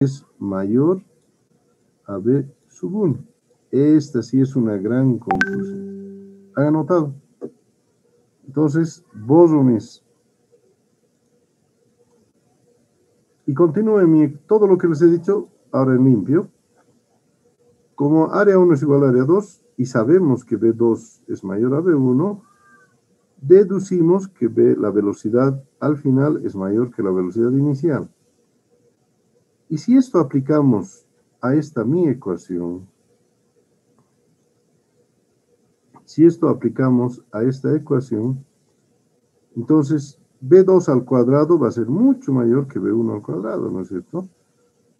es mayor a B sub 1. Esta sí es una gran confusión. ¿Han anotado? Entonces, borro mis. Y continúo todo lo que les he dicho ahora en limpio. Como área 1 es igual a área 2 y sabemos que B2 es mayor a B1, deducimos que la velocidad al final es mayor que la velocidad inicial. Y si esto aplicamos a esta mi ecuación, entonces B2 al cuadrado va a ser mucho mayor que B1 al cuadrado, ¿no es cierto?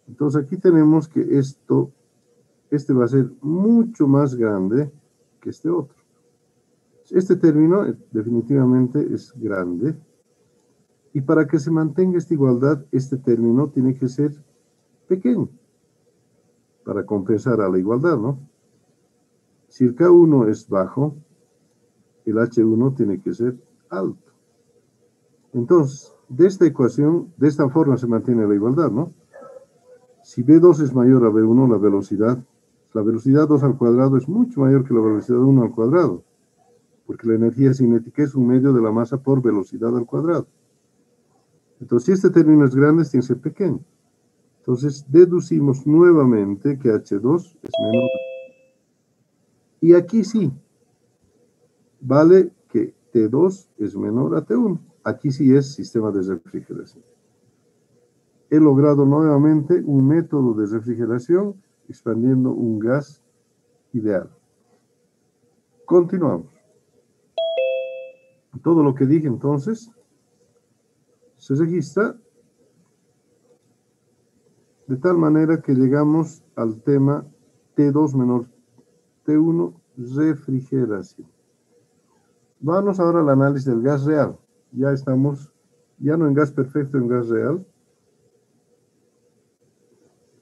Entonces aquí tenemos que este va a ser mucho más grande que este otro. Este término definitivamente es grande. Y para que se mantenga esta igualdad, este término tiene que ser pequeño para compensar a la igualdad, ¿no? Si el K1 es bajo, el H1 tiene que ser alto. Entonces, de esta ecuación, de esta forma se mantiene la igualdad, ¿no? Si B2 es mayor a B1, la velocidad 2 al cuadrado es mucho mayor que la velocidad 1 al cuadrado, porque la energía cinética es un medio de la masa por velocidad al cuadrado. Entonces, si este término es grande, tiene que ser pequeño. Entonces, deducimos nuevamente que H2 es menor. Y aquí sí, vale que T2 es menor a T1. Aquí sí es sistema de refrigeración. He logrado nuevamente un método de refrigeración expandiendo un gas ideal. Continuamos. Todo lo que dije entonces se registra de tal manera que llegamos al tema T2 menor T1, refrigeración. Vamos ahora al análisis del gas real. Ya estamos, ya no en gas perfecto, en gas real.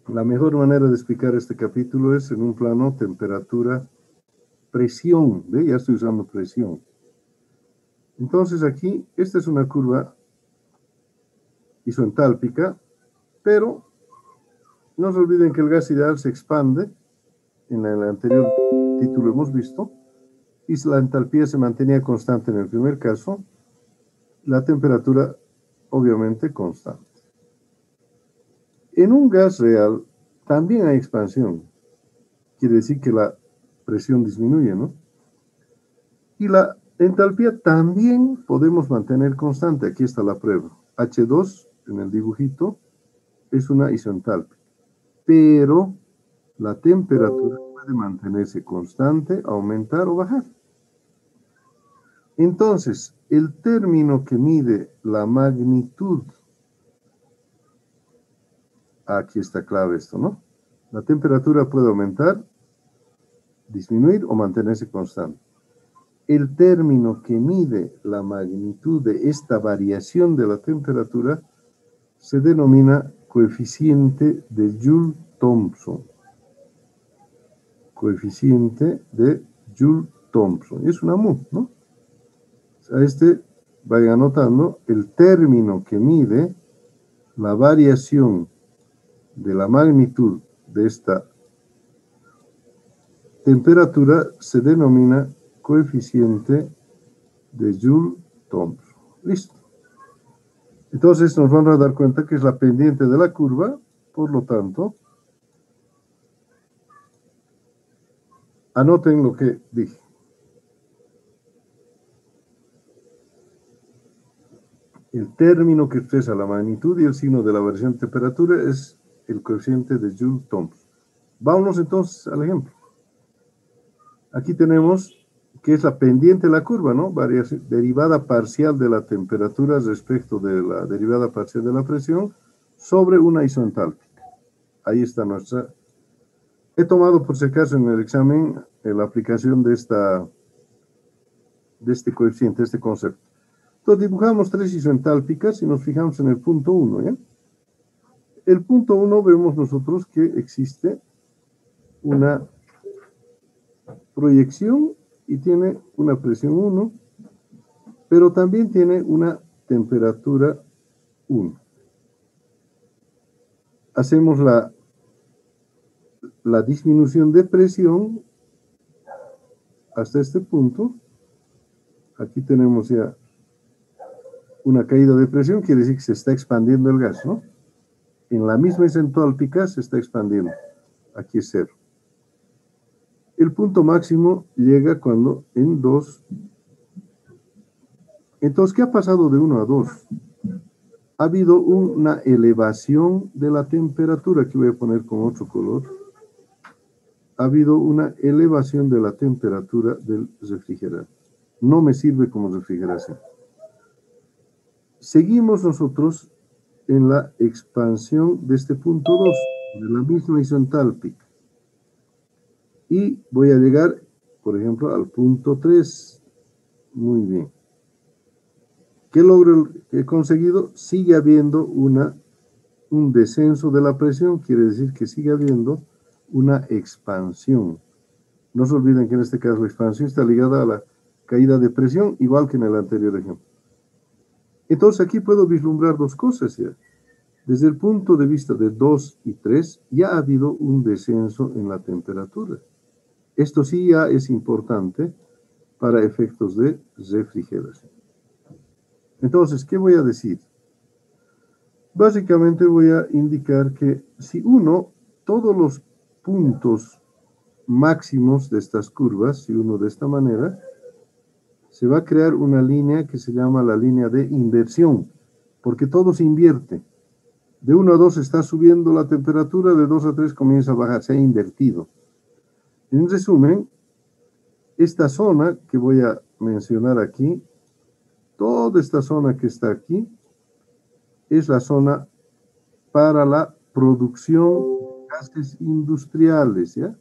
La mejor manera de explicar este capítulo es en un plano temperatura, presión. ¿Ve? Ya estoy usando presión. Entonces aquí, esta es una curva isoentálpica, pero no se olviden que el gas ideal se expande. En el anterior título hemos visto. Y la entalpía se mantenía constante en el primer caso. La temperatura, obviamente, constante. En un gas real también hay expansión. Quiere decir que la presión disminuye, ¿no? Y la entalpía también podemos mantener constante. Aquí está la prueba. H2 en el dibujito es una isoentálpica. Pero la temperatura puede mantenerse constante, aumentar o bajar. Entonces, el término que mide la magnitud, aquí está clave esto, ¿no? La temperatura puede aumentar, disminuir o mantenerse constante. El término que mide la magnitud de esta variación de la temperatura se denomina coeficiente de Joule-Thomson. Coeficiente de Joule-Thomson. Es una mu, ¿no? A vayan anotando el término que mide la variación de la magnitud de esta temperatura se denomina coeficiente de Joule-Thomson. Listo. Entonces nos vamos a dar cuenta que es la pendiente de la curva, por lo tanto, anoten lo que dije. El término que expresa la magnitud y el signo de la variación de temperatura es el coeficiente de Joule-Thomson. Vámonos entonces al ejemplo. Aquí tenemos que es la pendiente de la curva, ¿no? Derivada parcial de la temperatura respecto de la derivada parcial de la presión sobre una isoentálpica. Ahí está nuestra. He tomado por si acaso en el examen la aplicación de este coeficiente, este concepto. Entonces dibujamos tres isoentálpicas y nos fijamos en el punto 1, ¿ya? El punto 1 vemos nosotros que existe una proyección y tiene una presión 1, pero también tiene una temperatura 1. hacemos la disminución de presión hasta este punto. Aquí tenemos ya una caída de presión, quiere decir que se está expandiendo el gas, ¿no? En la misma isentálpica se está expandiendo. Aquí es 0. El punto máximo llega cuando en 2. Entonces, ¿qué ha pasado de 1 a 2? Ha habido una elevación de la temperatura, que voy a poner con otro color. Ha habido una elevación de la temperatura del refrigerante. No me sirve como refrigeración. Seguimos nosotros en la expansión de este punto 2, de la misma isentálpica. Y voy a llegar, por ejemplo, al punto 3. Muy bien. ¿Qué logro he conseguido? Sigue habiendo un descenso de la presión, quiere decir que sigue habiendo una expansión. No se olviden que en este caso la expansión está ligada a la caída de presión, igual que en el anterior ejemplo. Entonces aquí puedo vislumbrar dos cosas ya. Desde el punto de vista de 2 y 3, ya ha habido un descenso en la temperatura. Esto sí ya es importante para efectos de refrigeración. Entonces, ¿qué voy a decir? Básicamente voy a indicar que si uno, todos los puntos máximos de estas curvas, si uno de esta manera, se va a crear una línea que se llama la línea de inversión, porque todo se invierte. De 1 a 2 está subiendo la temperatura, de 2 a 3 comienza a bajar, se ha invertido. En resumen, esta zona que voy a mencionar aquí, toda esta zona que está aquí, es la zona para la producción de gases industriales, ¿ya?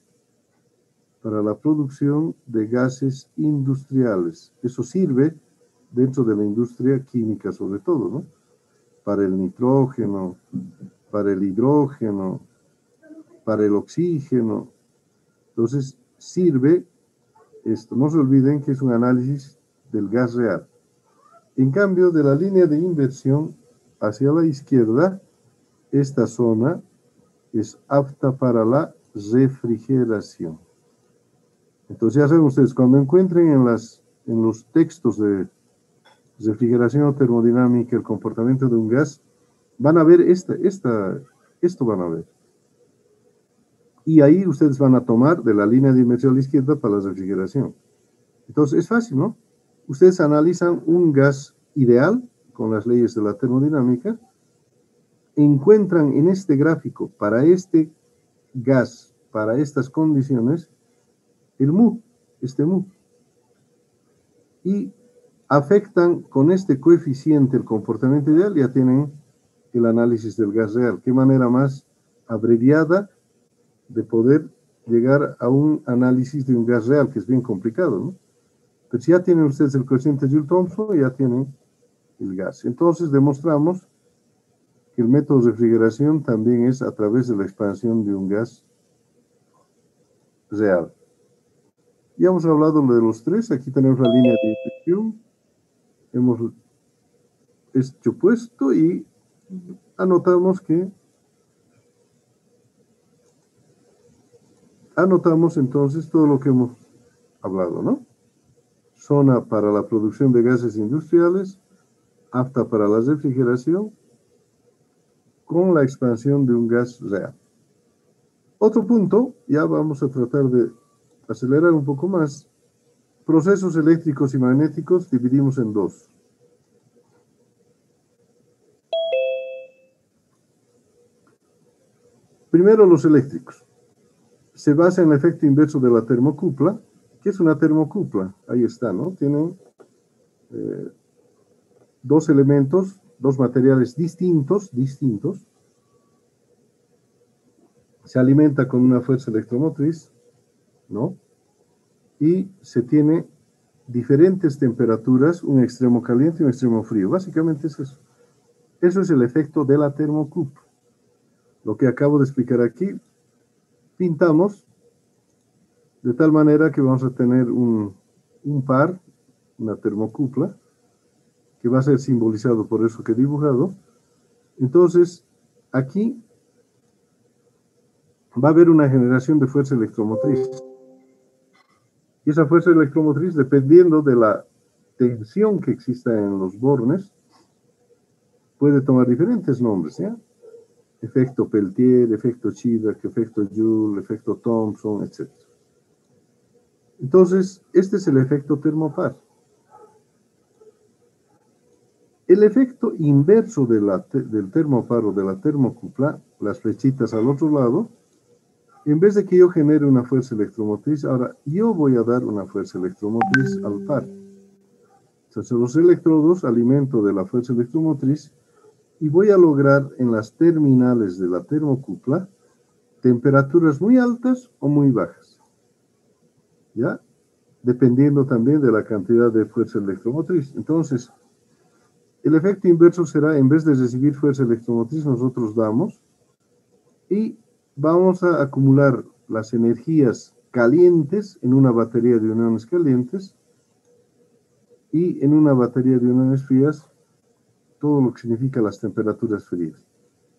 Para la producción de gases industriales. Eso sirve dentro de la industria química sobre todo, ¿no? Para el nitrógeno, para el hidrógeno, para el oxígeno. Entonces, sirve esto. No se olviden que es un análisis del gas real. En cambio, de la línea de inversión hacia la izquierda, esta zona es apta para la refrigeración. Entonces, ya saben ustedes, cuando encuentren en los textos de refrigeración o termodinámica el comportamiento de un gas, van a ver esto van a ver. Y ahí ustedes van a tomar de la línea de inversión a la izquierda para la refrigeración. Entonces, es fácil, ¿no? Ustedes analizan un gas ideal con las leyes de la termodinámica, encuentran en este gráfico, para este gas, para estas condiciones, el mu, este mu, y afectan con este coeficiente el comportamiento ideal, ya tienen el análisis del gas real. Qué manera más abreviada de poder llegar a un análisis de un gas real, que es bien complicado, ¿no? Pero si ya tienen ustedes el coeficiente Joule-Thomson, ya tienen el gas. Entonces demostramos que el método de refrigeración también es a través de la expansión de un gas real. Ya hemos hablado de los tres. Aquí tenemos la línea de inflexión. Hemos hecho puesto y anotamos entonces todo lo que hemos hablado, ¿no? Zona para la producción de gases industriales, apta para la refrigeración, con la expansión de un gas real. Otro punto, ya vamos a tratar de acelerar un poco más. Procesos eléctricos y magnéticos dividimos en dos. Primero, los eléctricos. Se basa en el efecto inverso de la termocupla. ¿Qué es una termocupla? Ahí está, ¿no? Tienen dos elementos, dos materiales distintos. Se alimenta con una fuerza electromotriz, ¿no? Y se tiene diferentes temperaturas, un extremo caliente y un extremo frío. Básicamente es eso. Eso es el efecto de la termocupla. Lo que acabo de explicar aquí, pintamos de tal manera que vamos a tener un par, una termocupla, que va a ser simbolizado por eso que he dibujado. Entonces, aquí va a haber una generación de fuerza electromotriz. Y esa fuerza electromotriz, dependiendo de la tensión que exista en los bornes, puede tomar diferentes nombres, ¿ya? Efecto Peltier, efecto Chirac, efecto Joule, efecto Thomson, etc. Entonces, este es el efecto termopar. El efecto inverso del termopar o de la termocupla, las flechitas al otro lado, en vez de que yo genere una fuerza electromotriz, ahora yo voy a dar una fuerza electromotriz al par. Entonces, los electrodos alimento de la fuerza electromotriz y voy a lograr en las terminales de la termocupla temperaturas muy altas o muy bajas, ¿ya? Dependiendo también de la cantidad de fuerza electromotriz. Entonces, el efecto inverso será, en vez de recibir fuerza electromotriz, nosotros damos y vamos a acumular las energías calientes en una batería de iones calientes y en una batería de iones frías todo lo que significa las temperaturas frías.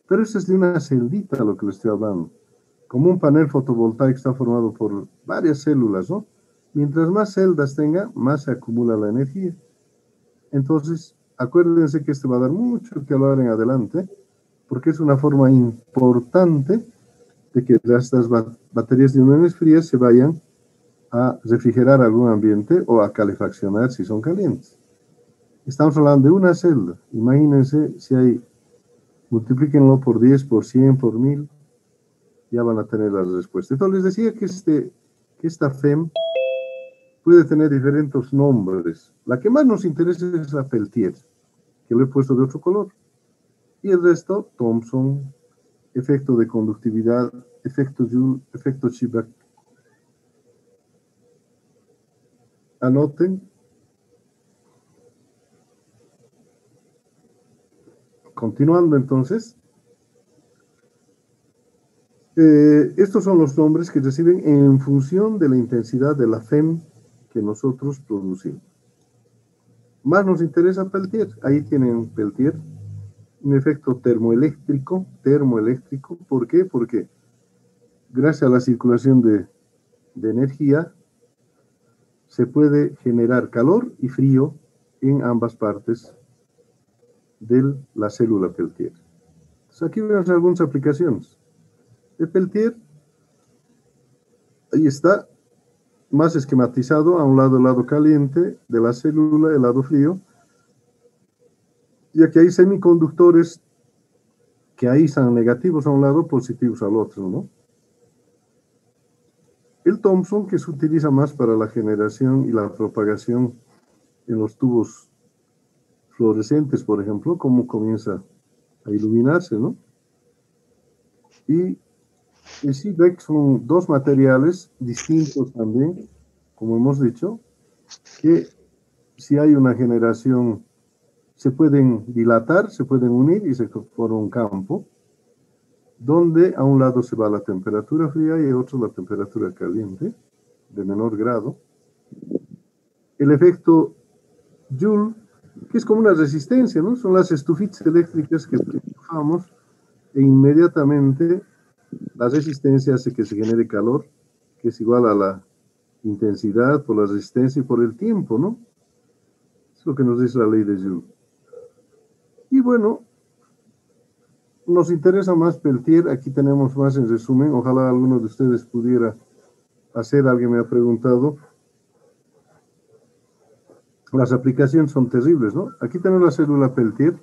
Pero eso es de una celdita lo que le estoy hablando. Como un panel fotovoltaico está formado por varias células, ¿no? Mientras más celdas tenga, más se acumula la energía. Entonces, acuérdense que esto va a dar mucho que hablar en adelante, porque es una forma importante de que estas baterías de iones frías se vayan a refrigerar algún ambiente o a calefaccionar si son calientes. Estamos hablando de una celda. Imagínense si hay, multiplíquenlo por 10, por 100, por 1000, ya van a tener la respuesta. Entonces les decía que esta FEM puede tener diferentes nombres. La que más nos interesa es la Peltier, que lo he puesto de otro color. Y el resto, Thomson, efecto de conductividad, efecto Joule, efecto Chirac. Anoten. Continuando entonces. Estos son los nombres que reciben en función de la intensidad de la FEM que nosotros producimos. Más nos interesa Peltier. Ahí tienen Peltier, un efecto termoeléctrico. ¿Por qué? Porque gracias a la circulación de energía se puede generar calor y frío en ambas partes de la célula Peltier. Entonces aquí vemos algunas aplicaciones. El Peltier, ahí está, más esquematizado, a un lado el lado caliente de la célula, el lado frío, y aquí hay semiconductores que aíslan negativos a un lado, positivos al otro, ¿no? El Thomson, que se utiliza más para la generación y la propagación en los tubos fluorescentes, por ejemplo, cómo comienza a iluminarse, ¿no? Y el CBEC son dos materiales distintos también, como hemos dicho, que si hay una generación se pueden dilatar, se pueden unir y se forma un campo, donde a un lado se va la temperatura fría y a otro la temperatura caliente, de menor grado. El efecto Joule, que es como una resistencia, ¿no? Son las estufitas eléctricas que empujamos e inmediatamente la resistencia hace que se genere calor, que es igual a la intensidad por la resistencia y por el tiempo, ¿no? Es lo que nos dice la ley de Joule. Y bueno, nos interesa más Peltier, aquí tenemos más en resumen, ojalá alguno de ustedes pudiera hacer, alguien me ha preguntado. Las aplicaciones son terribles, ¿no? Aquí tenemos la célula Peltier,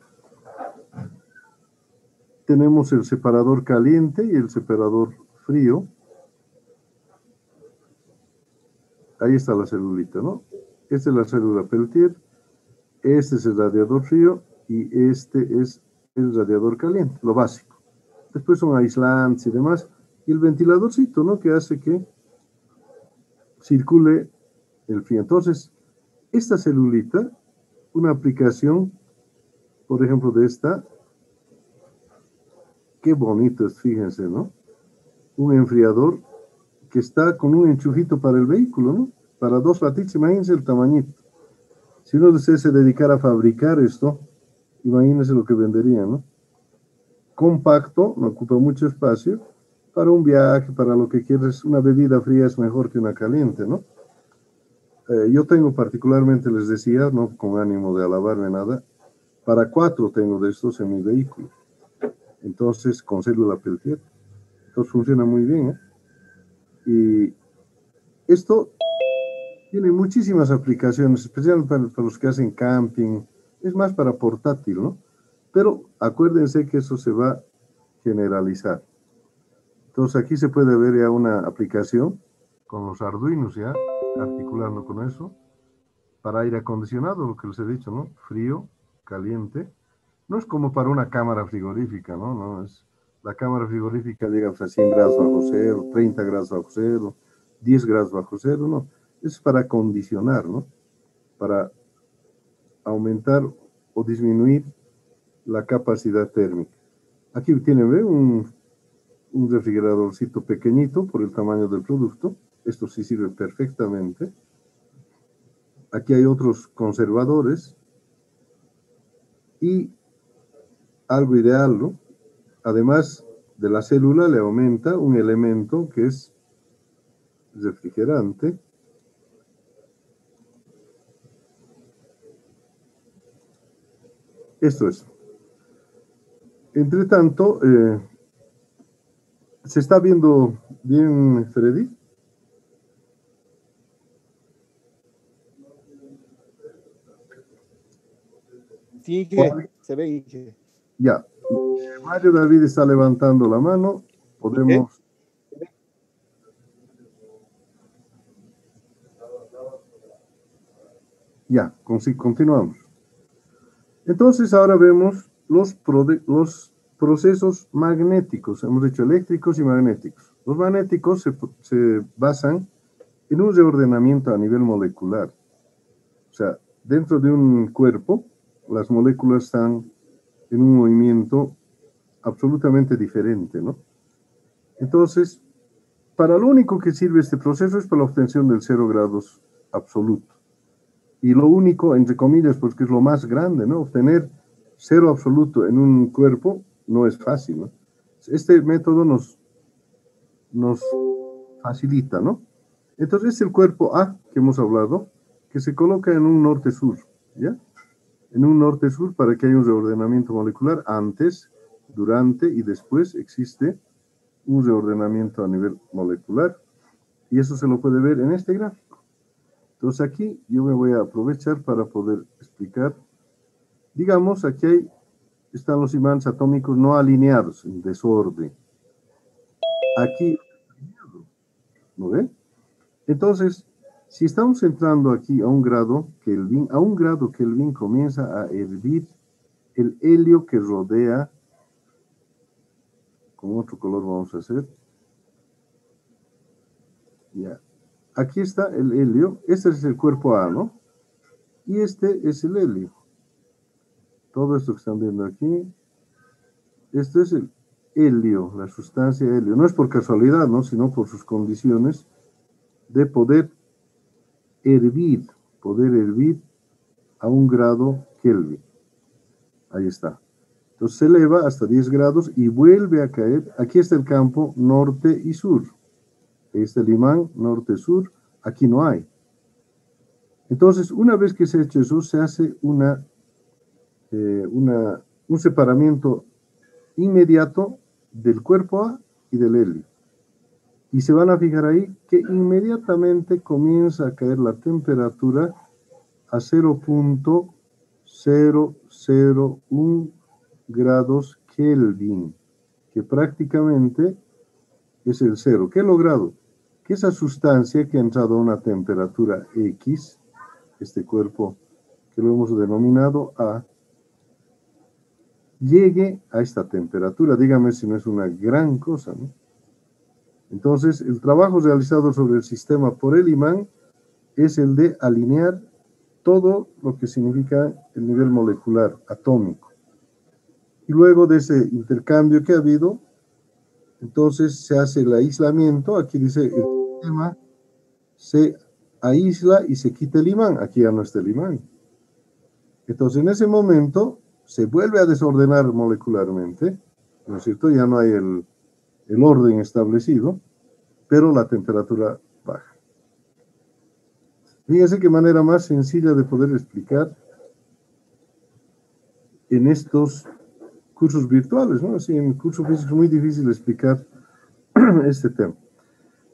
tenemos el separador caliente y el separador frío. Ahí está la celulita, ¿no? Esta es la célula Peltier, este es el radiador frío y este es el radiador caliente, lo básico. Después son aislantes y demás. Y el ventiladorcito, ¿no? Que hace que circule el frío. Entonces, esta celulita, una aplicación, por ejemplo, de esta, qué bonito es, fíjense, ¿no? Un enfriador que está con un enchufito para el vehículo, ¿no? Para 2 latitas, imagínense el tamañito. Si uno de ustedes se dedicara a fabricar esto, imagínense lo que vendería, ¿no? Compacto, no ocupa mucho espacio, para un viaje, para lo que quieres. Una bebida fría es mejor que una caliente, ¿no? Yo tengo particularmente, les decía, no con ánimo de alabarme nada, para 4 tengo de estos en mi vehículo. Entonces, con célula Peltier. Entonces funciona muy bien, ¿eh? Y esto tiene muchísimas aplicaciones, especialmente para los que hacen camping. Es más para portátil, ¿no? Pero acuérdense que eso se va a generalizar. Entonces aquí se puede ver ya una aplicación con los Arduinos ya, articulando con eso, para aire acondicionado, lo que les he dicho, ¿no? Frío, caliente. No es como para una cámara frigorífica, ¿no? No es, la cámara frigorífica llega a 100 grados bajo cero, 30 grados bajo cero, 10 grados bajo cero, no. Es para acondicionar, ¿no? Para aumentar o disminuir la capacidad térmica. Aquí tienen, ¿ve? Un refrigeradorcito pequeñito por el tamaño del producto. Esto sí sirve perfectamente. Aquí hay otros conservadores y algo ideal, ¿no? Además de la célula le aumenta un elemento que es refrigerante. Esto es. Entre tanto, ¿se está viendo bien, Freddy? Sí, que se ve. Que... Ya. Mario David está levantando la mano. Podemos... Ya, continuamos. Entonces ahora vemos los procesos magnéticos. Hemos dicho eléctricos y magnéticos. Los magnéticos se basan en un reordenamiento a nivel molecular. O sea, dentro de un cuerpo, las moléculas están en un movimiento absolutamente diferente, ¿no? Entonces, para lo único que sirve este proceso es para la obtención del 0 grados absoluto. Y lo único, entre comillas, porque es lo más grande, ¿no? Obtener 0 absoluto en un cuerpo no es fácil, ¿no? Este método nos facilita, ¿no? Entonces es el cuerpo A que hemos hablado, que se coloca en un norte-sur, ¿ya? En un norte-sur para que haya un reordenamiento molecular antes, durante y después existe un reordenamiento a nivel molecular y eso se lo puede ver en este gráfico. Entonces aquí yo me voy a aprovechar para poder explicar. Digamos, aquí están los imanes atómicos no alineados, en desorden. Aquí, ¿no ven? Entonces, si estamos entrando aquí a un grado Kelvin comienza a hervir el helio que rodea, con otro color vamos a hacer. Ya. Aquí está el helio, este es el cuerpo A, ¿no? Y este es el helio. Todo esto que están viendo aquí, esto es el helio, la sustancia helio. No es por casualidad, ¿no? Sino por sus condiciones de poder hervir a un grado Kelvin. Ahí está. Entonces se eleva hasta 10 grados y vuelve a caer. Aquí está el campo norte y sur. Ahí está el imán norte-sur. Aquí no hay. Entonces, una vez que se ha hecho eso, se hace un separamiento inmediato del cuerpo A y del helio. Y se van a fijar ahí que inmediatamente comienza a caer la temperatura a 0.001 grados Kelvin, que prácticamente es el cero. ¿Qué he logrado? Que esa sustancia que ha entrado a una temperatura X, este cuerpo que lo hemos denominado A, llegue a esta temperatura. Dígame si no es una gran cosa, ¿no? Entonces, el trabajo realizado sobre el sistema por el imán es el de alinear todo lo que significa el nivel molecular atómico. Y luego de ese intercambio que ha habido, entonces se hace el aislamiento. Aquí dice el sistema se aísla y se quita el imán. Aquí ya no está el imán. Entonces en ese momento se vuelve a desordenar molecularmente, ¿no es cierto? Ya no hay el el orden establecido, pero la temperatura baja. Fíjense qué manera más sencilla de poder explicar en estos cursos virtuales, ¿no? Así en el curso físico es muy difícil explicar este tema.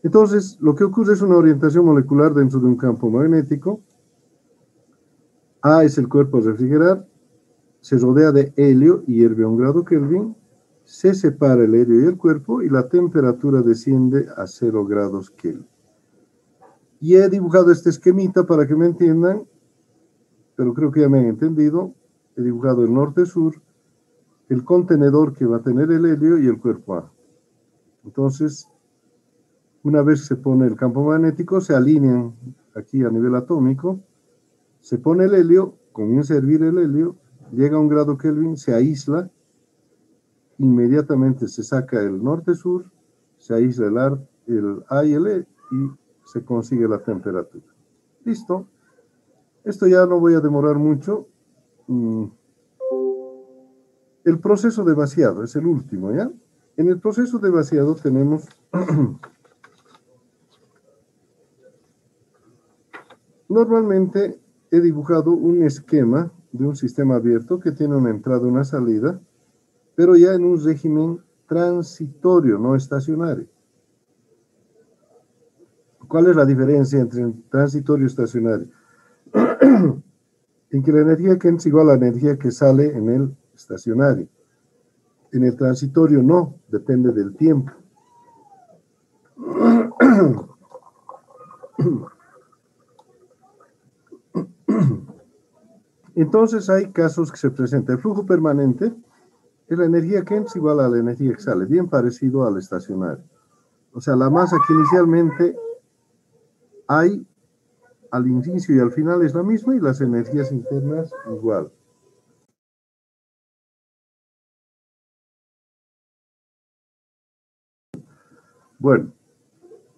Entonces, lo que ocurre es una orientación molecular dentro de un campo magnético. A es el cuerpo a refrigerar, se rodea de helio y hierve a 1 grado Kelvin, se separa el helio y el cuerpo y la temperatura desciende a 0 grados Kelvin. Y he dibujado este esquemita para que me entiendan, pero creo que ya me han entendido. He dibujado el norte-sur, el contenedor que va a tener el helio y el cuerpo A. Entonces, una vez se pone el campo magnético, se alinean aquí a nivel atómico, se pone el helio, comienza a hervir el helio, llega a 1 grado Kelvin, se aísla, inmediatamente se saca el norte-sur, se aísla el A y el E y se consigue la temperatura. Listo. Esto ya no voy a demorar mucho. El proceso de vaciado es el último, ¿ya? En el proceso de vaciado tenemos normalmente he dibujado un esquema de un sistema abierto que tiene una entrada y una salida, pero ya en un régimen transitorio, no estacionario. ¿Cuál es la diferencia entre transitorio y estacionario? En que la energía que entra es igual a la energía que sale en el estacionario. En el transitorio no, depende del tiempo. Entonces hay casos que se presenta. El flujo permanente es la energía que entra igual a la energía que sale, bien parecido al estacionario. O sea, la masa que inicialmente hay al inicio y al final es la misma y las energías internas igual. Bueno,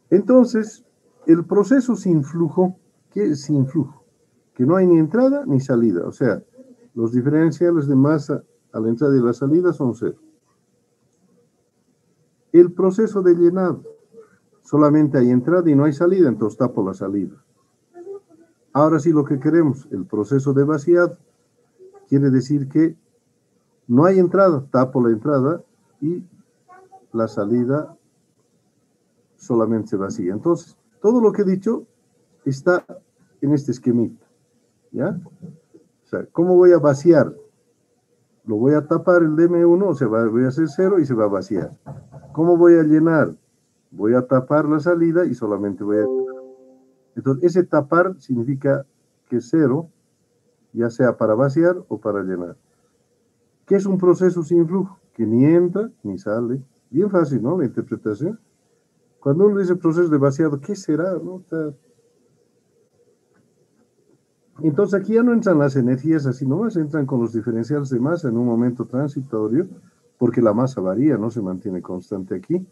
entonces, el proceso sin flujo, ¿qué es sin flujo? Que no hay ni entrada ni salida, o sea, los diferenciales de masa a la entrada y la salida son cero. El proceso de llenado, solamente hay entrada y no hay salida, entonces tapo la salida. Ahora sí lo que queremos, el proceso de vaciado, quiere decir que no hay entrada, tapo la entrada y la salida solamente se vacía. Entonces, todo lo que he dicho está en este esquemita, ¿ya? O sea, ¿cómo voy a vaciar? Lo voy a tapar el DM1, o sea, voy a hacer 0 y se va a vaciar. ¿Cómo voy a llenar? Voy a tapar la salida y solamente voy a llenar. Entonces, ese tapar significa que 0, ya sea para vaciar o para llenar. ¿Qué es un proceso sin flujo? Que ni entra ni sale. Bien fácil, ¿no? La interpretación. Cuando uno dice proceso de vaciado, ¿qué será? ¿No? Entonces aquí ya no entran las energías así nomás, entran con los diferenciales de masa en un momento transitorio, porque la masa varía, no se mantiene constante aquí.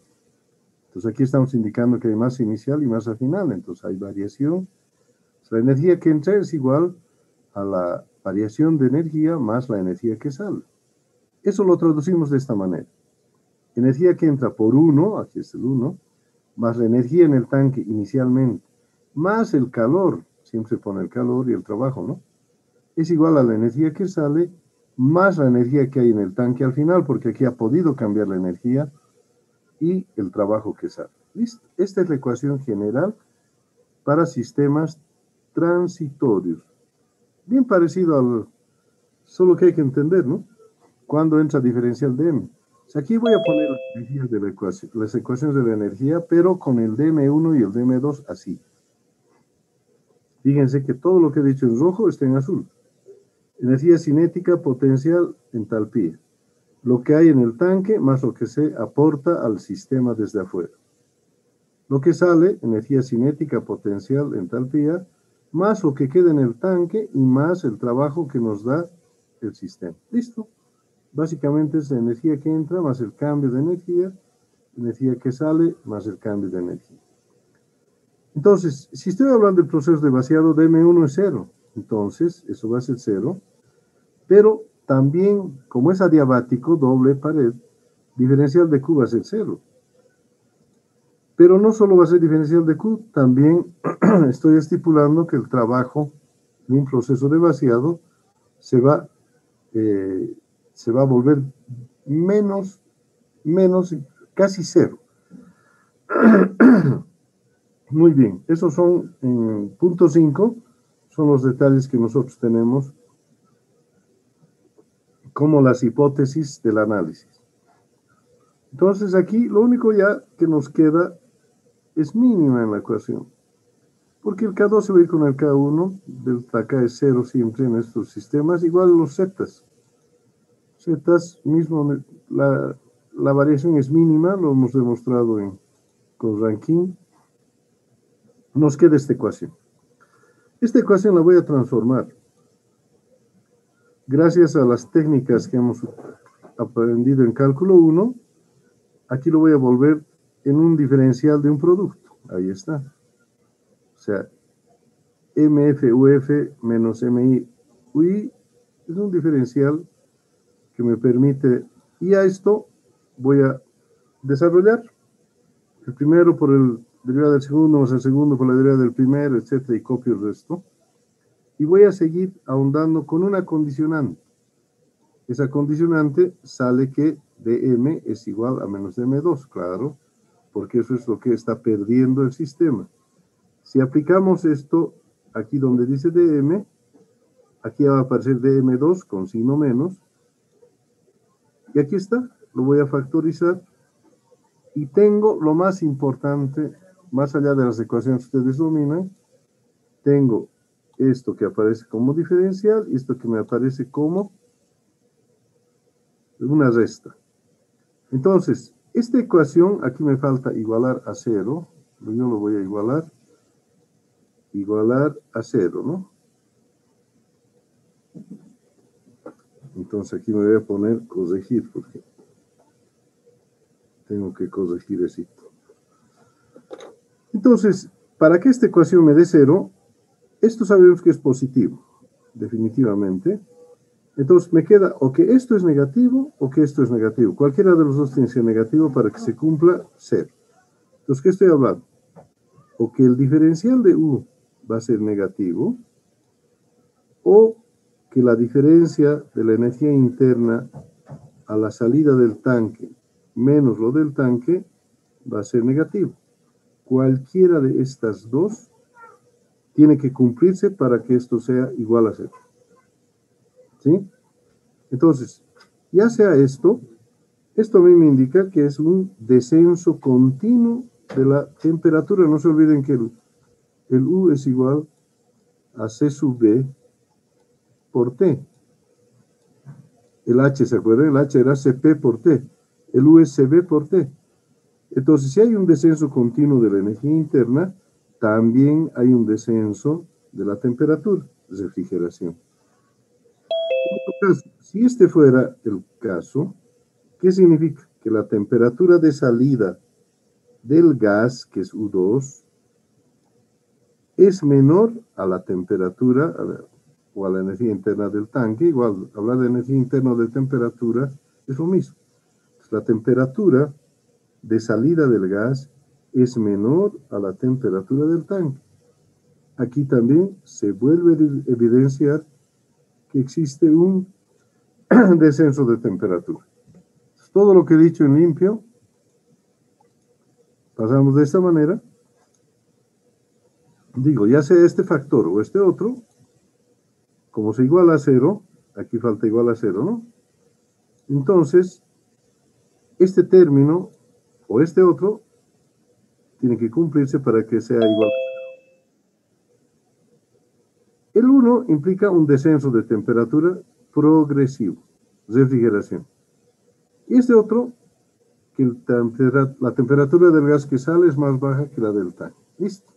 Entonces aquí estamos indicando que hay masa inicial y masa final, entonces hay variación. La energía que entra es igual a la variación de energía más la energía que sale. Eso lo traducimos de esta manera. Energía que entra por 1, aquí es el 1, más la energía en el tanque inicialmente, más el calor, siempre se pone el calor y el trabajo, ¿no? Es igual a la energía que sale, más la energía que hay en el tanque al final, porque aquí ha podido cambiar la energía, y el trabajo que sale. ¿Listo? Esta es la ecuación general para sistemas transitorios. Bien parecido al, solo que hay que entender, ¿no? Cuando entra diferencial de M. O sea, aquí voy a poner las energías de la ecuación, las ecuaciones de la energía, pero con el DM1 y el DM2 así. Fíjense que todo lo que he dicho en rojo está en azul. Energía cinética, potencial, entalpía. Lo que hay en el tanque más lo que se aporta al sistema desde afuera. Lo que sale, energía cinética, potencial, entalpía, más lo que queda en el tanque y más el trabajo que nos da el sistema. ¿Listo? Básicamente es la energía que entra más el cambio de energía que sale más el cambio de energía. Entonces, si estoy hablando del proceso de vaciado, DM1 es 0. Entonces, eso va a ser 0. Pero también, como es adiabático, doble pared, diferencial de Q va a ser 0. Pero no solo va a ser diferencial de Q, también estoy estipulando que el trabajo de un proceso de vaciado se va a volver menos, casi cero. Muy bien, esos son en punto 5, son los detalles que nosotros tenemos como las hipótesis del análisis. Entonces aquí lo único ya que nos queda es mínima en la ecuación, porque el K2 se va a ir con el K1, delta K es 0 siempre en estos sistemas, igual los zetas. Zetas mismo, la variación es mínima, lo hemos demostrado con Rankine. Nos queda esta ecuación. Esta ecuación la voy a transformar. Gracias a las técnicas que hemos aprendido en cálculo 1, aquí lo voy a volver en un diferencial de un producto. Ahí está. O sea, MFUF menos MIUI es un diferencial que me permite, y a esto voy a desarrollar el primero por el derivada del segundo, más el segundo por la derivada del primero, etcétera, y copio el resto. Y voy a seguir ahondando con una condicionante. Esa condicionante sale que dm es igual a menos dm2, claro, porque eso es lo que está perdiendo el sistema. Si aplicamos esto aquí donde dice dm, aquí va a aparecer dm2 con signo menos, y aquí está, lo voy a factorizar, y tengo lo más importante, más allá de las ecuaciones que ustedes dominan, tengo esto que aparece como diferencial, y esto que me aparece como una resta. Entonces, esta ecuación, aquí me falta igualar a 0, yo lo voy a igualar a 0, ¿no? Entonces aquí me voy a poner corregir, porque tengo que corregir esto. Entonces, para que esta ecuación me dé 0, esto sabemos que es positivo, definitivamente. Entonces me queda o que esto es negativo o que esto es negativo. Cualquiera de los dos tiene que ser negativo para que se cumpla 0. Entonces, ¿qué estoy hablando? O que el diferencial de U va a ser negativo, o que la diferencia de la energía interna a la salida del tanque menos lo del tanque va a ser negativo. Cualquiera de estas dos tiene que cumplirse para que esto sea igual a 0. ¿Sí? Entonces, ya sea esto a mí me indica que es un descenso continuo de la temperatura. No se olviden que el U es igual a C sub B por T. El H, ¿se acuerdan? El H era CP por T. El U es CB por T. Entonces, si hay un descenso continuo de la energía interna, también hay un descenso de la temperatura, refrigeración. Entonces, si este fuera el caso, ¿qué significa? Que la temperatura de salida del gas, que es U2, es menor a la temperatura o a la energía interna del tanque. Igual, hablar de energía interna o de temperatura es lo mismo. Entonces, la temperatura de salida del gas es menor a la temperatura del tanque. Aquí también se vuelve a evidenciar que existe un descenso de temperatura. Todo lo que he dicho en limpio, pasamos de esta manera. Digo, ya sea este factor o este otro, como se iguala a 0, aquí falta igual a 0, ¿no? Entonces, este término o este otro tiene que cumplirse para que sea igual. El 1 implica un descenso de temperatura progresivo, refrigeración. Y este otro, que la temperatura del gas que sale es más baja que la del tanque. Listo.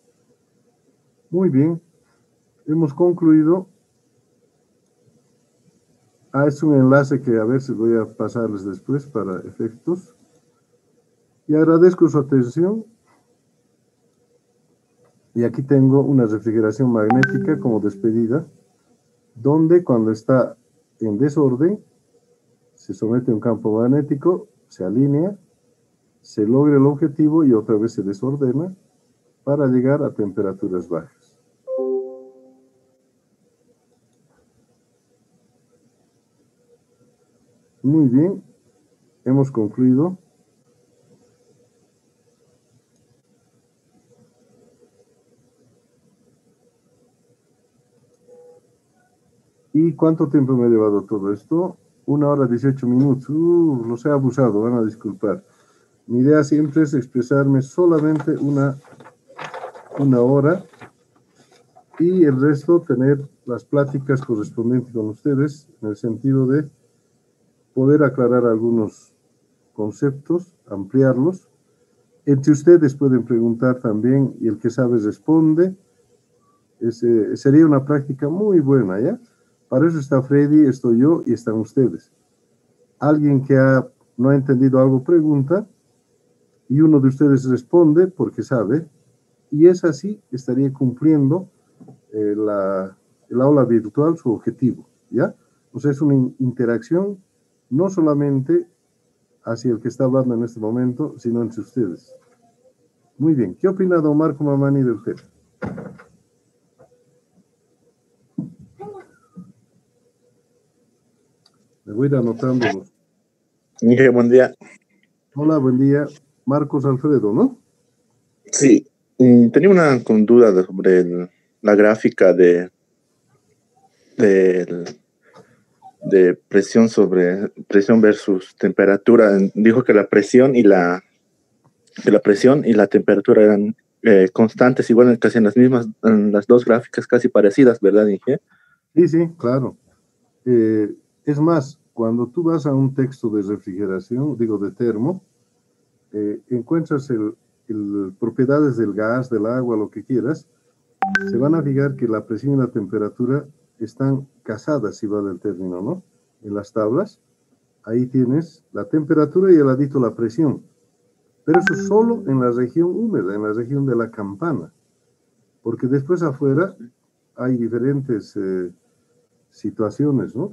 Muy bien. Hemos concluido. Es un enlace que a ver si voy a pasarles después para efectos. Y agradezco su atención. Y aquí tengo una refrigeración magnética como despedida, donde cuando está en desorden, se somete a un campo magnético, se alinea, se logra el objetivo y otra vez se desordena para llegar a temperaturas bajas. Muy bien, hemos concluido. ¿Y cuánto tiempo me ha llevado todo esto? 1 hora 18 minutos. Los he abusado, van a disculpar. Mi idea siempre es expresarme solamente una hora y el resto tener las pláticas correspondientes con ustedes en el sentido de poder aclarar algunos conceptos, ampliarlos. Entre ustedes pueden preguntar también y el que sabe responde. Sería una práctica muy buena, ¿ya? Para eso está Freddy, estoy yo y están ustedes. Alguien que no ha entendido algo pregunta y uno de ustedes responde porque sabe, y es así, estaría cumpliendo el aula virtual su objetivo, ¿ya? O sea, es una interacción no solamente hacia el que está hablando en este momento, sino entre ustedes. Muy bien, ¿qué opina don Marco Mamani de usted? Me voy a ir anotándolos. Buen día. Hola, buen día. Marcos Alfredo, ¿no? Sí, tenía una duda sobre la gráfica de presión sobre presión versus temperatura. Dijo que la presión y la temperatura eran constantes, igual casi en las dos gráficas casi parecidas, ¿verdad, Inge? Sí, claro. Es más, cuando tú vas a un texto de refrigeración, digo de termo, encuentras propiedades del gas, del agua, lo que quieras, se van a fijar que la presión y la temperatura están casadas, si vale el término, ¿no? En las tablas, ahí tienes la temperatura y al ladito la presión. Pero eso solo en la región húmeda, en la región de la campana, porque después afuera hay diferentes situaciones, ¿no?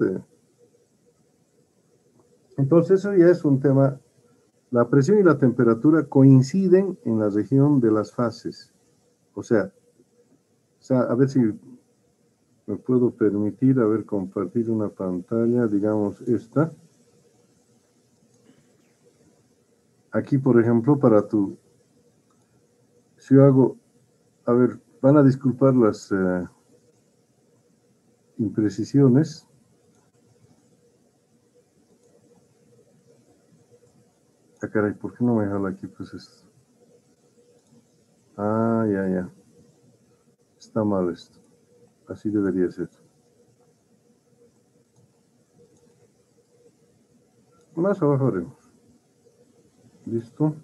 Entonces eso ya es un tema. La presión y la temperatura coinciden en la región de las fases. O sea, a ver si me puedo permitir, compartir una pantalla, digamos esta. Aquí, por ejemplo, si yo hago, van a disculpar las imprecisiones. Caray, ¿por qué no me jala aquí? Pues esto. Ya. Está mal esto. Así debería ser. Más abajo haremos. ¿Listo?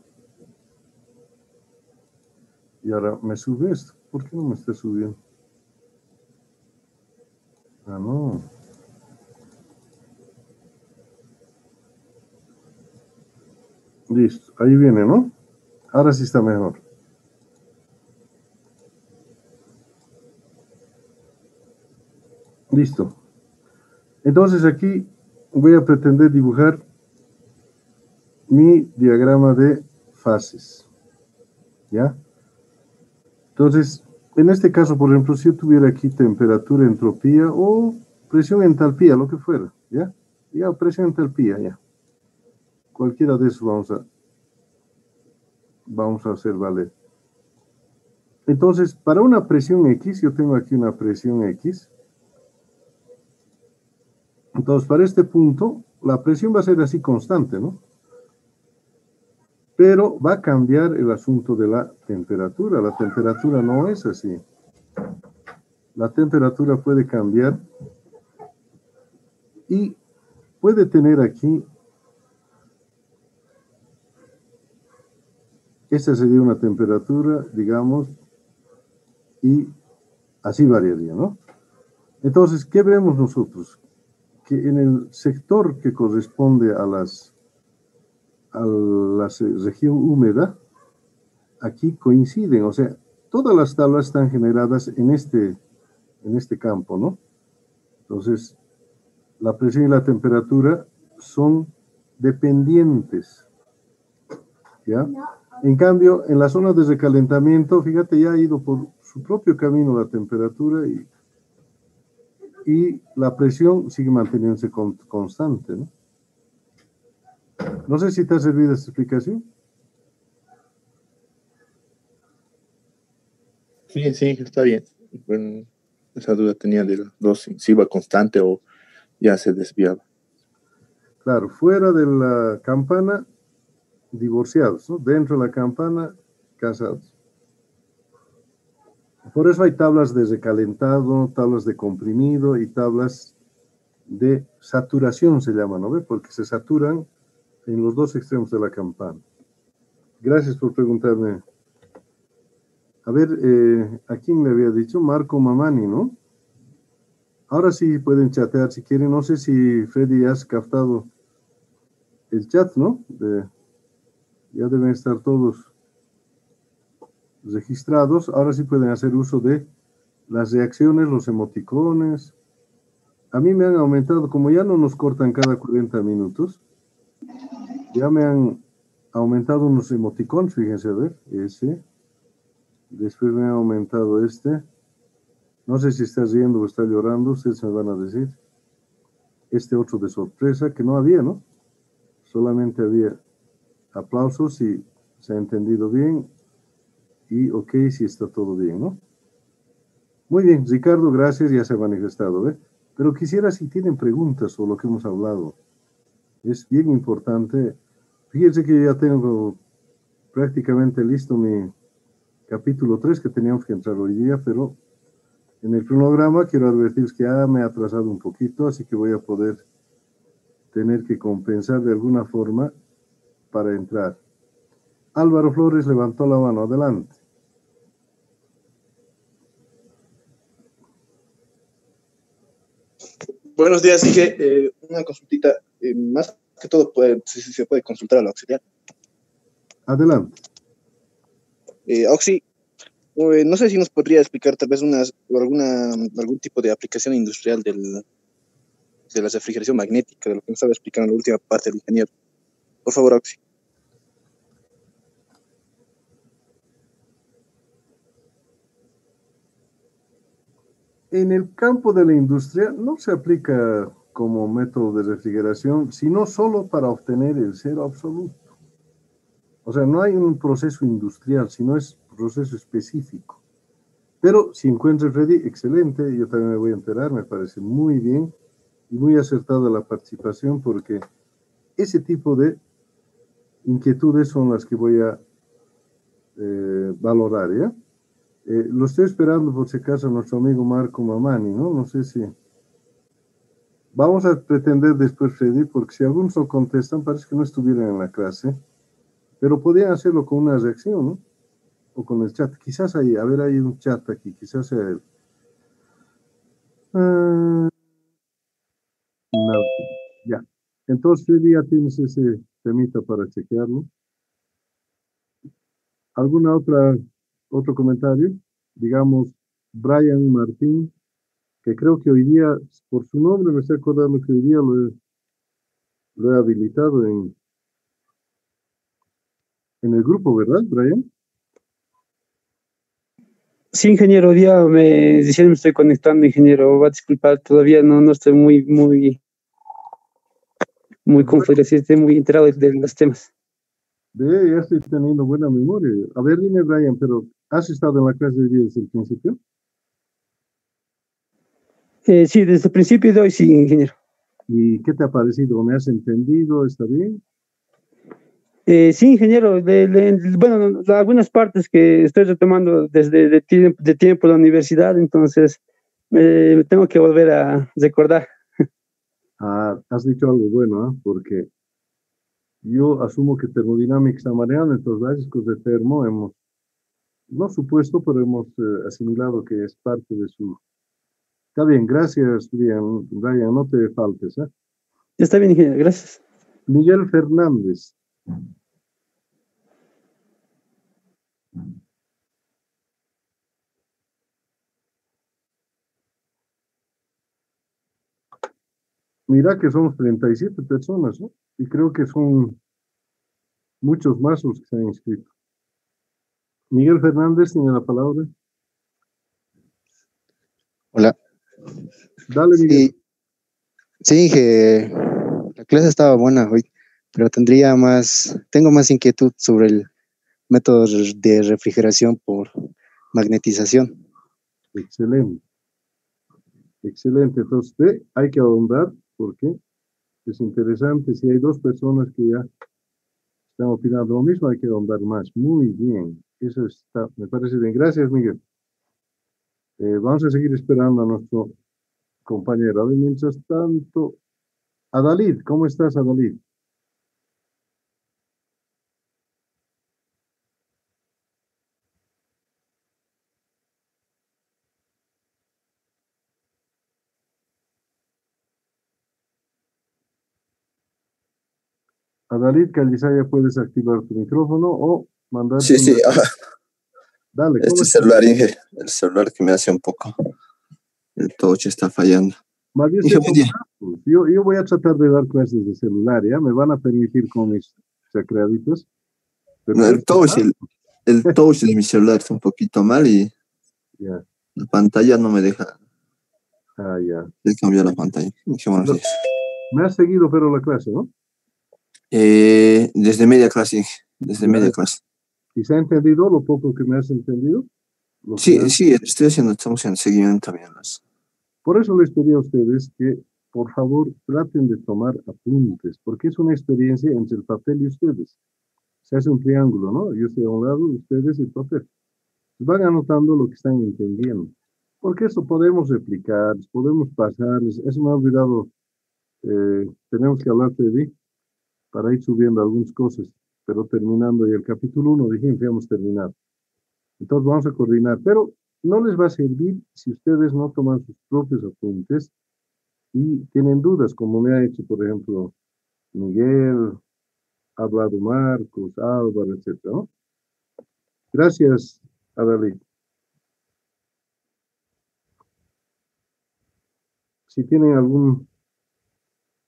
Y ahora me sube esto. ¿Por qué no me está subiendo? No. Listo. Ahí viene, ¿no? Ahora sí está mejor. Listo. Entonces aquí voy a pretender dibujar mi diagrama de fases. ¿Ya? Entonces, en este caso, por ejemplo, si yo tuviera aquí temperatura, entropía o presión, entalpía, lo que fuera, ¿ya? Ya, presión, entalpía, ya. Cualquiera de esos vamos a hacer valer. Entonces, para una presión X, yo tengo aquí una presión X. Entonces, para este punto, la presión va a ser así constante, ¿no? Pero va a cambiar el asunto de la temperatura. La temperatura no es así. La temperatura puede cambiar y puede tener aquí, esta sería una temperatura, digamos, y así variaría, ¿no? Entonces, ¿qué vemos nosotros? Que en el sector que corresponde a la región húmeda, aquí coinciden, o sea, todas las tablas están generadas en este campo, ¿no? Entonces, la presión y la temperatura son dependientes. ¿ya? En cambio, en la zona de recalentamiento, fíjate, ya ha ido por su propio camino la temperatura y la presión sigue manteniéndose constante, ¿no? No sé si te ha servido esta explicación. Sí, sí, está bien. Bueno, esa duda tenía de los dos, si iba constante o ya se desviaba. Claro, fuera de la campana, divorciados, ¿no? Dentro de la campana, casados. Por eso hay tablas de recalentado, tablas de comprimido y tablas de saturación, se llama, ¿no ve? Porque se saturan en los dos extremos de la campana. Gracias por preguntarme. A ver, ¿a quién le había dicho? Marco Mamani, ¿no? Ahora sí pueden chatear si quieren. No sé si Freddy has captado el chat, ¿no? Ya deben estar todos registrados. Ahora sí pueden hacer uso de las reacciones, los emoticones. A mí me han aumentado, como ya no nos cortan cada 40 minutos, ya me han aumentado unos emoticones, fíjense, a ver, ese. Después me ha aumentado este. No sé si está riendo o está llorando, ustedes me van a decir. Este otro de sorpresa, que no había, ¿no? Solamente había aplausos si se ha entendido bien y ok si está todo bien, ¿no? Muy bien, Ricardo, gracias, ya se ha manifestado, ¿eh? Pero quisiera si tienen preguntas sobre lo que hemos hablado. Es bien importante. Fíjense que ya tengo prácticamente listo mi capítulo 3 que teníamos que entrar hoy día, pero en el cronograma quiero advertirles que ya me he atrasado un poquito, así que voy a poder tener que compensar de alguna forma para entrar. Álvaro Flores levantó la mano, adelante. Buenos días, dije, una consultita, más que todo, si se puede consultar al auxiliar. Adelante. Oxy, no sé si nos podría explicar tal vez algún tipo de aplicación industrial de la refrigeración magnética, de lo que nos estaba explicando en la última parte del ingeniero. Por favor, Oxy. En el campo de la industria no se aplica como método de refrigeración, sino solo para obtener el cero absoluto. O sea, no hay un proceso industrial, sino es proceso específico. Pero si encuentra Freddy, excelente, yo también me voy a enterar, me parece muy bien y muy acertada la participación porque ese tipo de inquietudes son las que voy a valorar, ¿ya? Lo estoy esperando por si acaso a nuestro amigo Marco Mamani, ¿no? No sé si... Vamos a pretender después, Freddy, porque si algunos no contestan, parece que no estuvieran en la clase, pero podían hacerlo con una reacción, ¿no? O con el chat. Quizás ahí, a ver, hay un chat aquí, quizás sea él. No, ya. Entonces, Freddy, ya tienes ese temita para chequearlo. ¿Alguna otro comentario? Digamos, Brian Martín, que creo que hoy día, por su nombre, me estoy acordando que hoy día lo he habilitado en el grupo, ¿verdad, Brian? Sí, ingeniero, hoy día recién me estoy conectando, ingeniero. Va a disculpar, todavía no estoy muy ¿cómo podría decirte? Muy enterado de los temas. Ya estoy teniendo buena memoria. A ver, dime, Brian, pero ¿has estado en la clase de día desde el principio? Sí, desde el principio de hoy, sí, ingeniero. ¿Y qué te ha parecido? ¿Me has entendido? ¿Está bien? Sí, ingeniero, bueno, algunas partes que estoy retomando desde de tiempo de la universidad, entonces tengo que volver a recordar. Ah, has dicho algo bueno, ¿ah? Porque yo asumo que termodinámica está mareando, entonces básicos de termo hemos, no supuesto, pero hemos asimilado que es parte de su... Está bien, gracias, Brian, no te faltes, ¿eh? Está bien, ingeniero, gracias. Miguel Fernández. Mira que somos 37 personas, ¿no? Y creo que son muchos más los que se han inscrito. Miguel Fernández tiene la palabra. Hola. Dale, Miguel. Sí, sí, que la clase estaba buena hoy, pero tengo más inquietud sobre el método de refrigeración por magnetización. Excelente. Excelente. Entonces, ve, hay que ahondar porque es interesante. Si hay dos personas que ya están opinando lo mismo, hay que ahondar más. Muy bien. Eso está, me parece bien. Gracias, Miguel. Vamos a seguir esperando a nuestro compañero. Y mientras tanto, Adalid, ¿cómo estás, Adalid? Adalid Calizaya, puedes activar tu micrófono o mandar Sí, tu... sí, Dale, ¿cómo este estás? celular, Inge, el celular que me hace un poco, el touch está fallando. Más bien Inge, se buen día. yo voy a tratar de dar clases de celular, ¿ya? Me van a permitir con mis sacraditos. Pero No, el celular, el touch de mi celular está un poquito mal y ya, la pantalla no me deja ya. de cambiar la pantalla. Inge, buenos No, días. me has seguido, pero la clase, ¿no? Desde media clase, Inge, desde Ya. media clase. ¿Y se ha entendido lo poco que me has entendido? Lo que Sí, sí, estamos en seguimiento también. Por eso les pedí a ustedes que, por favor, traten de tomar apuntes, porque es una experiencia entre el papel y ustedes. Se hace un triángulo, ¿no? Yo estoy a un lado, ustedes y el papel. Van anotando lo que están entendiendo, porque eso podemos replicar, podemos pasarles. Eso me ha olvidado, tenemos que hablar de para ir subiendo algunas cosas, pero terminando y el capítulo 1 dije que hemos terminado. Entonces vamos a coordinar, pero no les va a servir si ustedes no toman sus propios apuntes y tienen dudas, como me ha hecho, por ejemplo, Miguel, ha hablado Marcos, Álvaro, etcétera, ¿no? Gracias, Adalí. Si tienen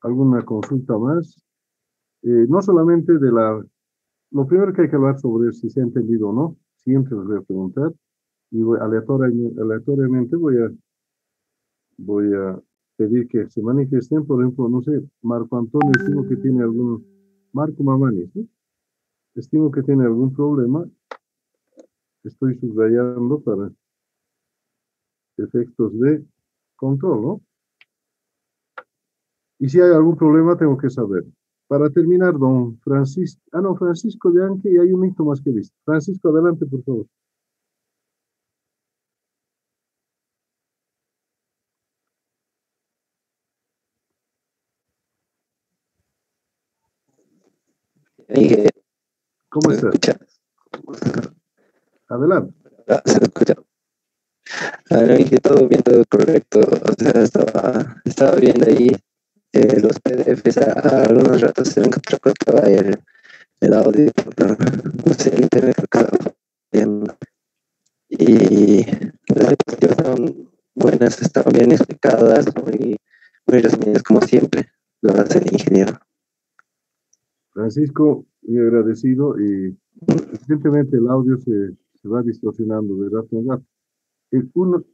alguna consulta más, no solamente lo primero que hay que hablar sobre es si se ha entendido o no, siempre les voy a preguntar, y aleatoriamente voy a pedir que se manifiesten, por ejemplo, no sé, Marco Antonio, estimo que tiene Marco Mamani, ¿sí? Estimo que tiene algún problema, estoy subrayando para efectos de control, ¿no? Y si hay algún problema, tengo que saber. Para terminar, don Francisco, no, Francisco de Anque, y hay un hito más que visto. Francisco, adelante, por favor. Dije, ¿Cómo ¿se estás? escucha? Adelante. Se escucha. Ahora dije todo bien, todo correcto. O sea, estaba viendo ahí los PDFs. A algunos ratos se me cortaba el audio, no sé, el internet que estaba fallando. Y las diapositivas estaban buenas, estaban bien explicadas, muy resumidas como siempre. Lo hace el ingeniero. Francisco, muy agradecido. Y evidentemente el audio se va distorsionando de rato en rato.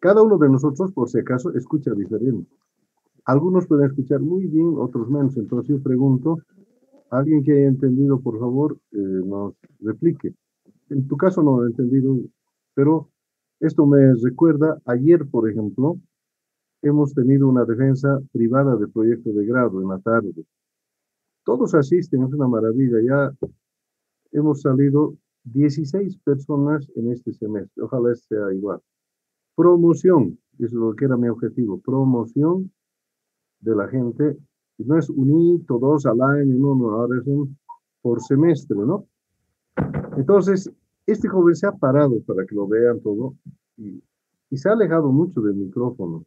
Cada uno de nosotros, por si acaso, escucha diferente. Algunos pueden escuchar muy bien, otros menos. Entonces yo pregunto, alguien que haya entendido, por favor, nos replique. En tu caso no lo he entendido, pero esto me recuerda, ayer, por ejemplo, hemos tenido una defensa privada de proyecto de grado en la tarde. Todos asisten, es una maravilla. Ya hemos salido 16 personas en este semestre. Ojalá sea igual. Promoción, eso es lo que era mi objetivo. Promoción de la gente. No es un hito, dos al año, no, ahora es un por semestre, ¿no? Entonces, este joven se ha parado para que lo vean todo y se ha alejado mucho del micrófono.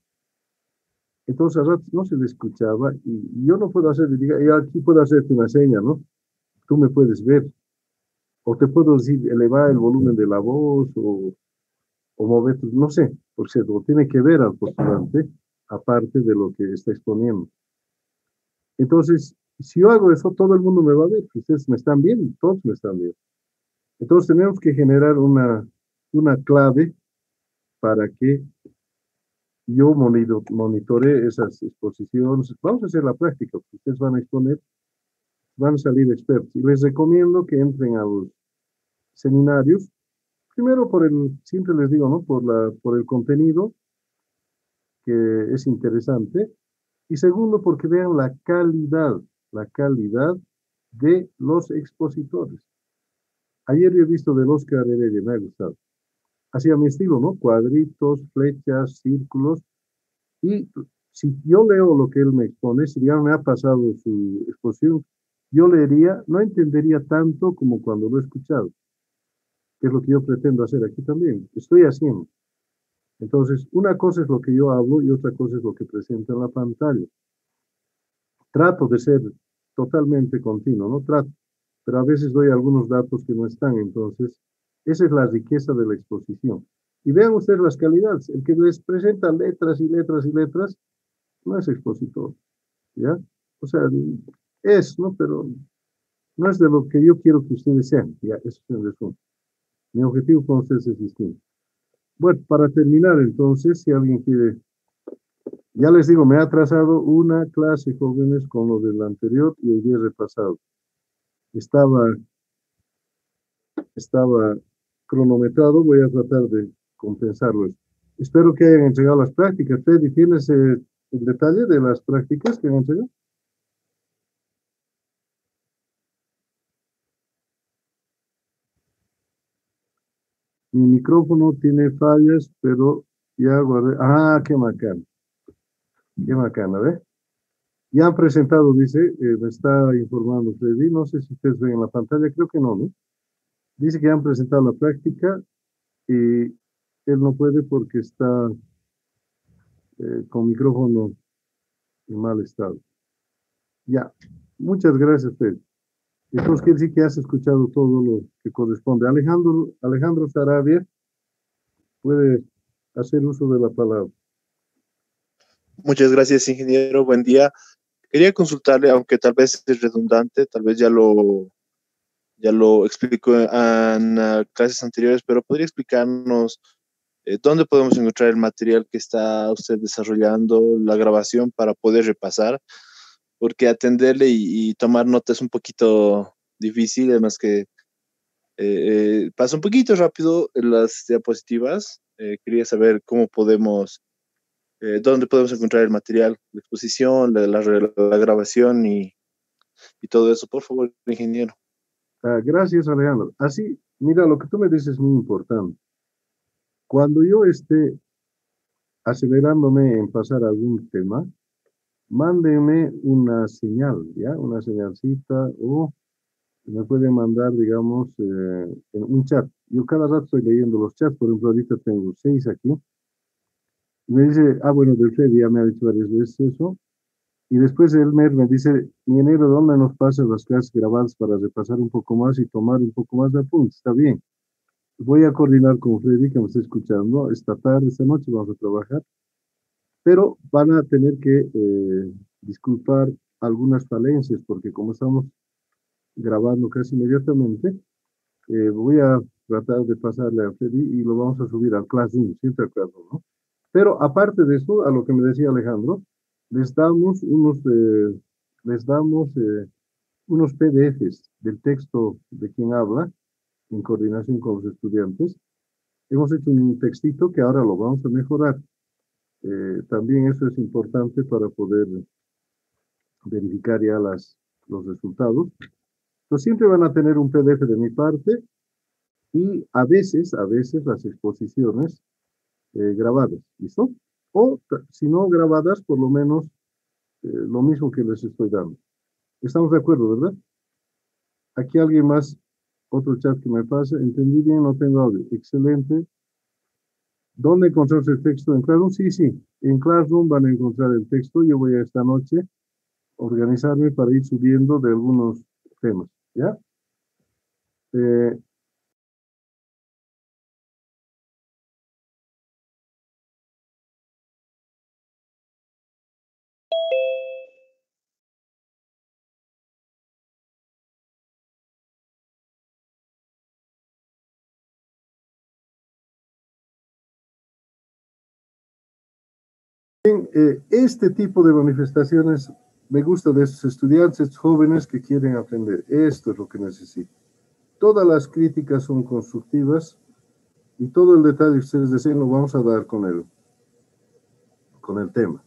Entonces, a ratos no se le escuchaba y yo no puedo hacer, yo aquí puedo hacerte una seña, ¿no? Tú me puedes ver. O te puedo decir, elevar el volumen de la voz o mover, no sé, por cierto, tiene que ver al postulante, aparte de lo que está exponiendo. Entonces, Y si yo hago eso, todo el mundo me va a ver. Ustedes me están viendo, todos me están viendo. Entonces tenemos que generar una clave para que yo monitoree esas exposiciones. Vamos a hacer la práctica, porque ustedes van a exponer, van a salir expertos. Y les recomiendo que entren a los seminarios, primero siempre les digo, ¿no? Por el contenido, que es interesante, y segundo, porque vean la calidad de los expositores. Ayer yo he visto del Oscar Heredia, me ha gustado. Hacía mi estilo, ¿no? Cuadritos, flechas, círculos, y si yo leo lo que él me expone, si ya me ha pasado su exposición, yo leería, no entendería tanto como cuando lo he escuchado, que es lo que yo pretendo hacer aquí también. Estoy haciendo. Entonces, una cosa es lo que yo hablo y otra cosa es lo que presenta en la pantalla. Trato de ser totalmente continuo, no trato, pero a veces doy algunos datos que no están. Entonces, esa es la riqueza de la exposición. Y vean ustedes las calidades. El que les presenta letras y letras y letras no es expositor, ¿ya? O sea, es, ¿no? Pero no es de lo que yo quiero que ustedes sean, ya, eso es en resumen. Mi objetivo con ustedes es distinto. Bueno, para terminar, entonces, si alguien quiere, ya les digo, me ha atrasado una clase, jóvenes, con lo del anterior y el día repasado. Estaba, estaba cronometrado, voy a tratar de compensarlo. Espero que hayan entregado las prácticas. Freddy, ¿tienes el detalle de las prácticas que han entregado? Mi micrófono tiene fallas, pero ya guardé. Ah, qué bacán. Qué bacana, ¿ves? Ya han presentado, dice, me está informando Freddy. No sé si ustedes ven en la pantalla, creo que no, ¿no? Dice que ya han presentado la práctica y él no puede porque está con micrófono en mal estado. Ya, muchas gracias, Freddy. Entonces quiere decir que has escuchado todo lo que corresponde. Alejandro Sarabia puede hacer uso de la palabra. Muchas gracias, ingeniero. Buen día. Quería consultarle, aunque tal vez es redundante, tal vez ya lo explico en clases anteriores, pero podría explicarnos dónde podemos encontrar el material que está usted desarrollando, la grabación para poder repasar, porque atenderle y tomar notas es un poquito difícil, además que pasa un poquito rápido en las diapositivas. Quería saber cómo podemos, dónde podemos encontrar el material, la exposición, la grabación y todo eso. Por favor, ingeniero. Gracias, Alejandro. Así, mira, lo que tú me dices es muy importante. Cuando yo esté acelerándome en pasar algún tema, mándenme una señal, ¿ya? Una señalcita o me pueden mandar, digamos, en un chat. Yo cada rato estoy leyendo los chats, por ejemplo, ahorita tengo 6 aquí. Y me dice, bueno, del Freddy ya me ha dicho varias veces eso. Y después Elmer me dice, ingeniero, ¿dónde nos pasan las clases grabadas para repasar un poco más y tomar un poco más de apuntes? Está bien. Voy a coordinar con Freddy, que me está escuchando. Esta tarde, esta noche vamos a trabajar, pero van a tener que disculpar algunas falencias, porque como estamos grabando casi inmediatamente, voy a tratar de pasarle a Freddy y lo vamos a subir al Classroom, siempre al Classroom, ¿no? Pero aparte de eso, a lo que me decía Alejandro, les damos les damos unos PDFs del texto de quien habla en coordinación con los estudiantes. Hemos hecho un textito que ahora lo vamos a mejorar. También eso es importante para poder verificar ya los resultados. Entonces siempre van a tener un PDF de mi parte y a veces las exposiciones grabadas, ¿listo? O si no grabadas, por lo menos lo mismo que les estoy dando. Estamos de acuerdo, ¿verdad? Aquí alguien más, otro chat que me pasa, entendí bien, no tengo audio. Excelente. ¿Dónde encontramos el texto? ¿En Classroom? Sí, sí. En Classroom van a encontrar el texto. Yo voy a esta noche organizarme para ir subiendo de algunos temas, ¿ya? Eh, Este tipo de manifestaciones me gusta de estos estudiantes jóvenes que quieren aprender. Esto es lo que necesito. Todas las críticas son constructivas y todo el detalle que ustedes deseen lo vamos a dar con el tema.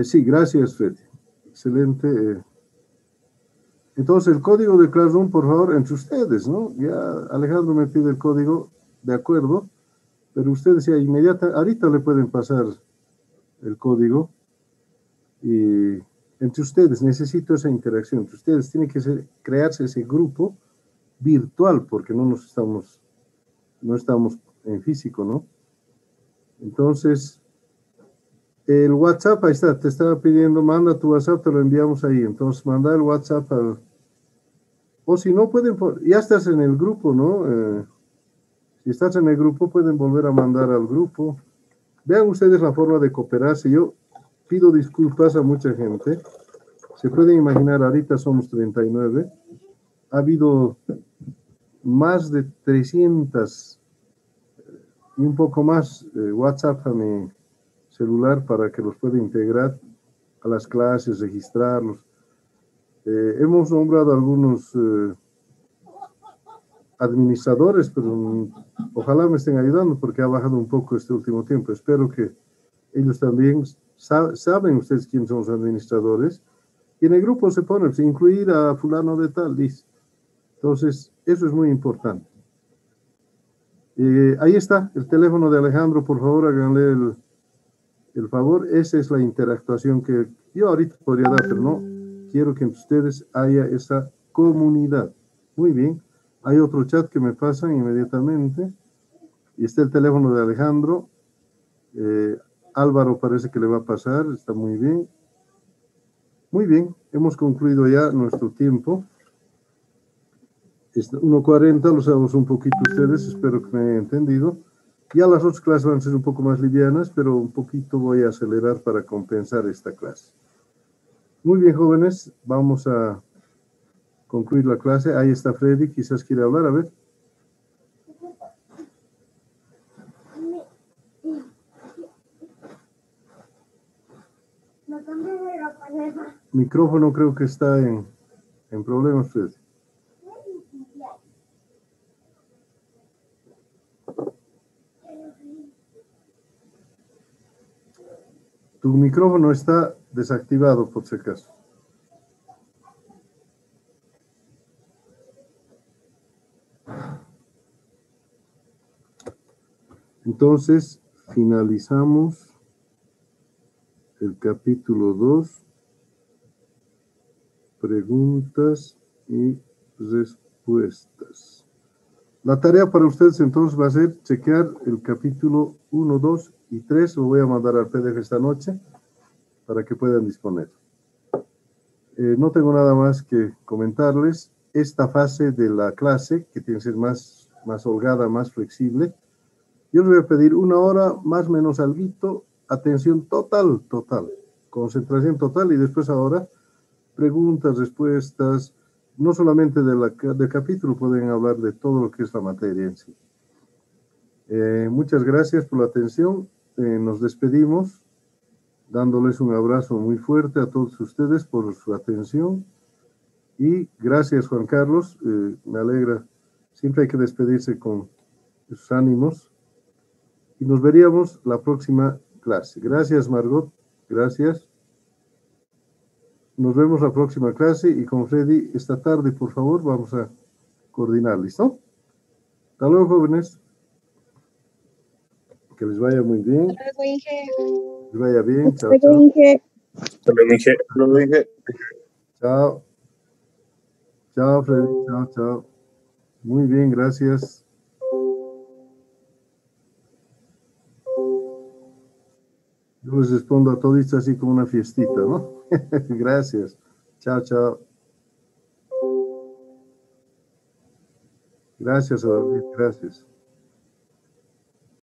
Sí, gracias, Freddy. Excelente. Entonces, el código de Classroom, por favor, entre ustedes, ¿no? Ya Alejandro me pide el código, de acuerdo, pero ustedes ya ahorita le pueden pasar el código y entre ustedes necesito esa interacción. Entre ustedes tiene que crearse ese grupo virtual porque no estamos en físico, ¿no? Entonces, el WhatsApp, ahí está, te estaba pidiendo, manda tu WhatsApp, te lo enviamos ahí. Entonces, manda el WhatsApp o si no pueden, ya estás en el grupo, ¿no? Si estás en el grupo, pueden volver a mandar al grupo. Vean ustedes la forma de cooperarse. Yo pido disculpas a mucha gente. Se pueden imaginar, ahorita somos 39. Ha habido más de 300 y un poco más WhatsApp a mi celular para que los pueda integrar a las clases, registrarlos. Hemos nombrado algunos administradores, pero ojalá me estén ayudando porque ha bajado un poco este último tiempo. Espero que ellos también saben ustedes quiénes son los administradores. Y en el grupo se pone, pues, incluir a fulano de tal, dice. Entonces, eso es muy importante. Ahí está, el teléfono de Alejandro, por favor, háganle el favor. Esa es la interactuación que yo ahorita podría dar, pero no. Quiero que ustedes haya esa comunidad. Muy bien. Hay otro chat que me pasan inmediatamente. Y está el teléfono de Alejandro. Álvaro parece que le va a pasar. Está muy bien. Muy bien. Hemos concluido ya nuestro tiempo. Es 1:40, lo sabemos un poquito ustedes. Espero que me hayan entendido. Ya las otras clases van a ser un poco más livianas, pero un poquito voy a acelerar para compensar esta clase. Muy bien, jóvenes. Vamos a concluir la clase. Ahí está Freddy, quizás quiere hablar, a ver. Micrófono creo que está en problemas, Freddy. Tu micrófono está desactivado, por si acaso. Entonces, finalizamos el capítulo 2, preguntas y respuestas. La tarea para ustedes entonces va a ser chequear el capítulo 1, 2 y 3. Lo voy a mandar al PDF esta noche para que puedan disponer. No tengo nada más que comentarles. Esta fase de la clase, que tiene que ser más holgada, más flexible, yo les voy a pedir 1 hora, más o menos alguito, atención total, concentración total, y después ahora preguntas, respuestas, no solamente del capítulo, pueden hablar de todo lo que es la materia en sí. Muchas gracias por la atención. Nos despedimos dándoles un abrazo muy fuerte a todos ustedes por su atención. Y gracias, Juan Carlos. Me alegra. Siempre hay que despedirse con sus ánimos. Y nos veríamos la próxima clase. Gracias, Margot. Gracias. Nos vemos la próxima clase y con Freddy esta tarde, por favor, vamos a coordinar. ¿Listo? Hasta luego, jóvenes. Que les vaya muy bien. Les vaya bien. Chao, chao. Hasta luego, Inge. Chao. Chao, Freddy. Chao, chao. Muy bien, gracias. Yo les respondo a todos así como una fiestita, ¿no? Gracias. Chao, chao. Gracias, David. Gracias.